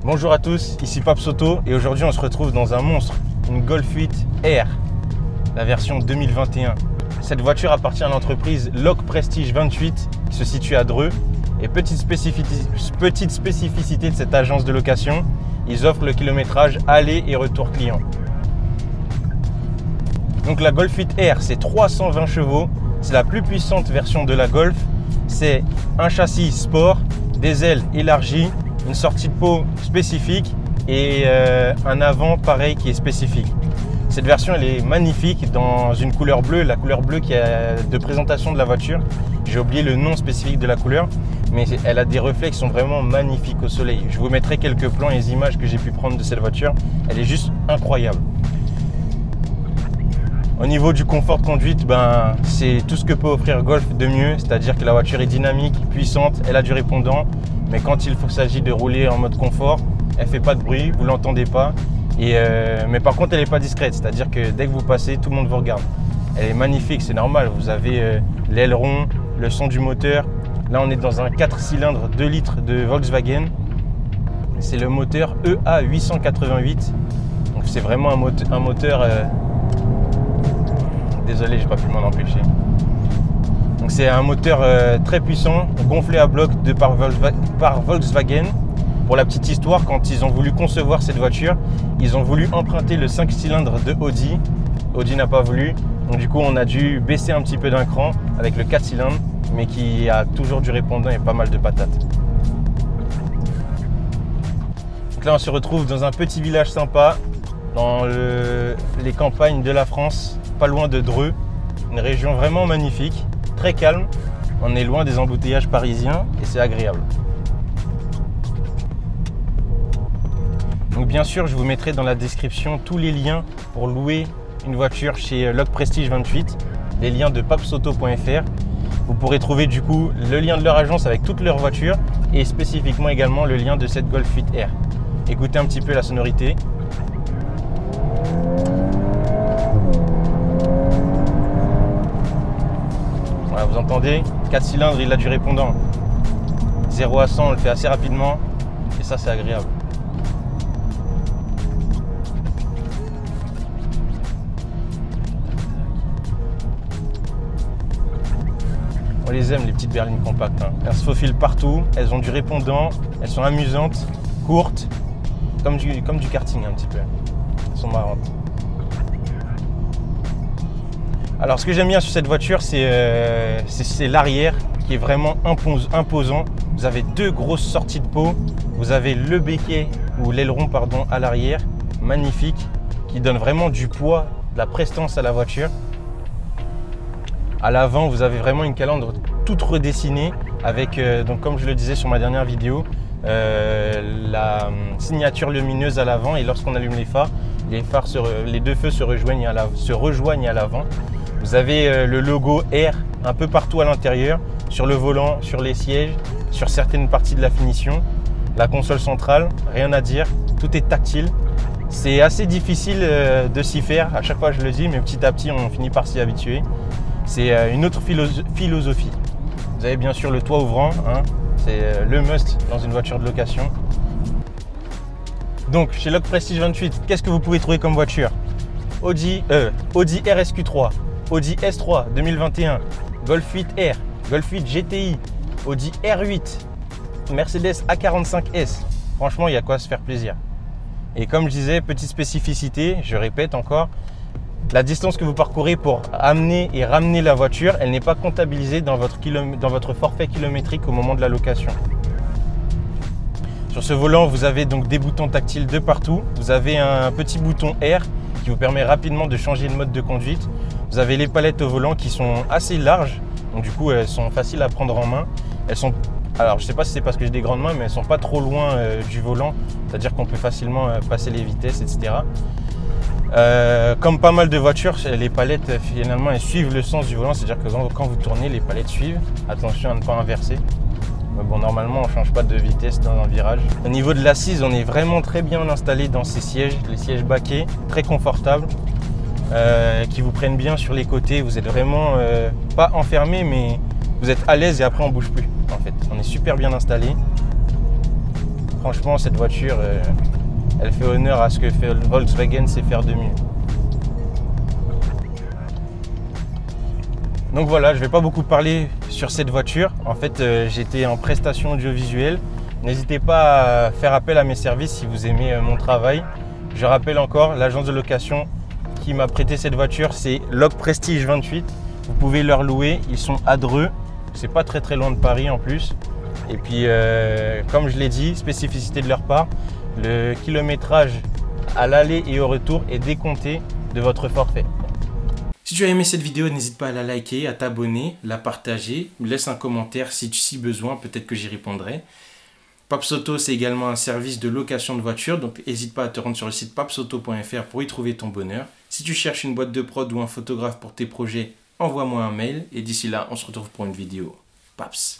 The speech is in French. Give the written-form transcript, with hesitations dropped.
Bonjour à tous, ici Paps Auto et aujourd'hui on se retrouve dans un monstre, une Golf 8 R, la version 2021. Cette voiture appartient à l'entreprise Loc Prestige 28 qui se situe à Dreux. Et petite spécificité de cette agence de location, ils offrent le kilométrage aller et retour client. Donc la Golf 8 R, c'est 320 chevaux, c'est la plus puissante version de la Golf. C'est un châssis sport, des ailes élargies, une sortie de peau spécifique et un avant pareil qui est spécifique. Cette version elle est magnifique dans une couleur bleue, la couleur bleue qui est de présentation de la voiture. J'ai oublié le nom spécifique de la couleur, mais elle a des reflets qui sont vraiment magnifiques au soleil. Je vous mettrai quelques plans et images que j'ai pu prendre de cette voiture. Elle est juste incroyable. Au niveau du confort de conduite, c'est tout ce que peut offrir Golf de mieux, c'est-à-dire que la voiture est dynamique, puissante, elle a du répondant, mais quand il s'agit de rouler en mode confort, elle ne fait pas de bruit, vous ne l'entendez pas. Mais par contre, elle n'est pas discrète, c'est-à-dire que dès que vous passez, tout le monde vous regarde. Elle est magnifique, c'est normal, vous avez l'aileron, le son du moteur. Là, on est dans un 4 cylindres 2 litres de Volkswagen. C'est le moteur EA888. Donc c'est vraiment un moteur désolé, j'ai pas pu m'en empêcher. Donc c'est un moteur très puissant, gonflé à bloc par Volkswagen. Pour la petite histoire, quand ils ont voulu concevoir cette voiture, ils ont voulu emprunter le 5 cylindres de Audi. Audi n'a pas voulu. Donc du coup, on a dû baisser un petit peu d'un cran avec le 4 cylindres, mais qui a toujours du répondant et pas mal de patates. Donc là, on se retrouve dans un petit village sympa, dans les campagnes de la France, pas loin de Dreux. Une région vraiment magnifique, très calme. On est loin des embouteillages parisiens et c'est agréable. Donc bien sûr, je vous mettrai dans la description tous les liens pour louer une voiture chez Loc Prestige 28, les liens de papsauto.fr. Vous pourrez trouver du coup le lien de leur agence avec toutes leurs voitures et spécifiquement également le lien de cette Golf 8 R. Écoutez un petit peu la sonorité. Voilà, vous entendez, 4 cylindres, il a du répondant. 0 à 100, on le fait assez rapidement et ça c'est agréable. On les aime les petites berlines compactes. Elles se faufilent partout, elles ont du répondant, elles sont amusantes, courtes, comme du karting un petit peu. Elles sont marrantes. Alors ce que j'aime bien sur cette voiture, c'est l'arrière qui est vraiment imposant. Vous avez deux grosses sorties de peau, vous avez le béquet ou l'aileron à l'arrière, magnifique, qui donne vraiment du poids, de la prestance à la voiture. À l'avant, vous avez vraiment une calandre toute redessinée avec, donc comme je le disais sur ma dernière vidéo, la signature lumineuse à l'avant et lorsqu'on allume les deux feux se rejoignent à l'avant. Vous avez le logo R un peu partout à l'intérieur, sur le volant, sur les sièges, sur certaines parties de la finition. La console centrale, rien à dire, tout est tactile. C'est assez difficile de s'y faire, à chaque fois je le dis, mais petit à petit on finit par s'y habituer. C'est une autre philosophie. Vous avez bien sûr le toit ouvrant, c'est le must dans une voiture de location. Donc chez Loc Prestige 28, qu'est-ce que vous pouvez trouver comme voiture? Audi RSQ3, Audi S3 2021, Golf 8 R, Golf 8 GTI, Audi R8, Mercedes A45S. Franchement, il y a quoi se faire plaisir. Et comme je disais, petite spécificité, je répète encore, la distance que vous parcourez pour amener et ramener la voiture, elle n'est pas comptabilisée dans votre forfait kilométrique au moment de la location. Sur ce volant, vous avez donc des boutons tactiles de partout. Vous avez un petit bouton R qui vous permet rapidement de changer de mode de conduite. Vous avez les palettes au volant qui sont assez larges, donc du coup elles sont faciles à prendre en main. Alors je ne sais pas si c'est parce que j'ai des grandes mains, mais elles ne sont pas trop loin du volant, c'est-à-dire qu'on peut facilement passer les vitesses, etc. Comme pas mal de voitures, les palettes finalement elles suivent le sens du volant, c'est-à-dire que quand vous tournez, les palettes suivent. Attention à ne pas inverser. Mais bon, normalement on ne change pas de vitesse dans un virage. Au niveau de l'assise, on est vraiment très bien installé dans ces sièges, les sièges baquets, très confortables, qui vous prennent bien sur les côtés. Vous êtes vraiment pas enfermé, mais vous êtes à l'aise et après on bouge plus. En fait, on est super bien installé. Franchement, cette voiture, elle fait honneur à ce que Volkswagen sait faire de mieux. Donc voilà, je ne vais pas beaucoup parler sur cette voiture. En fait, j'étais en prestation audiovisuelle. N'hésitez pas à faire appel à mes services si vous aimez mon travail. Je rappelle encore, l'agence de location qui m'a prêté cette voiture, c'est Loc Prestige 28. Vous pouvez leur louer, ils sont à Dreux. C'est pas très loin de Paris en plus. Et puis, comme je l'ai dit, spécificité de leur part, le kilométrage à l'aller et au retour est décompté de votre forfait. Si tu as aimé cette vidéo, n'hésite pas à la liker, à t'abonner, la partager. Laisse un commentaire si besoin, peut-être que j'y répondrai. Paps Auto, c'est également un service de location de voitures, donc n'hésite pas à te rendre sur le site papsauto.fr pour y trouver ton bonheur. Si tu cherches une boîte de prod ou un photographe pour tes projets, envoie-moi un mail et d'ici là, on se retrouve pour une vidéo. Paps.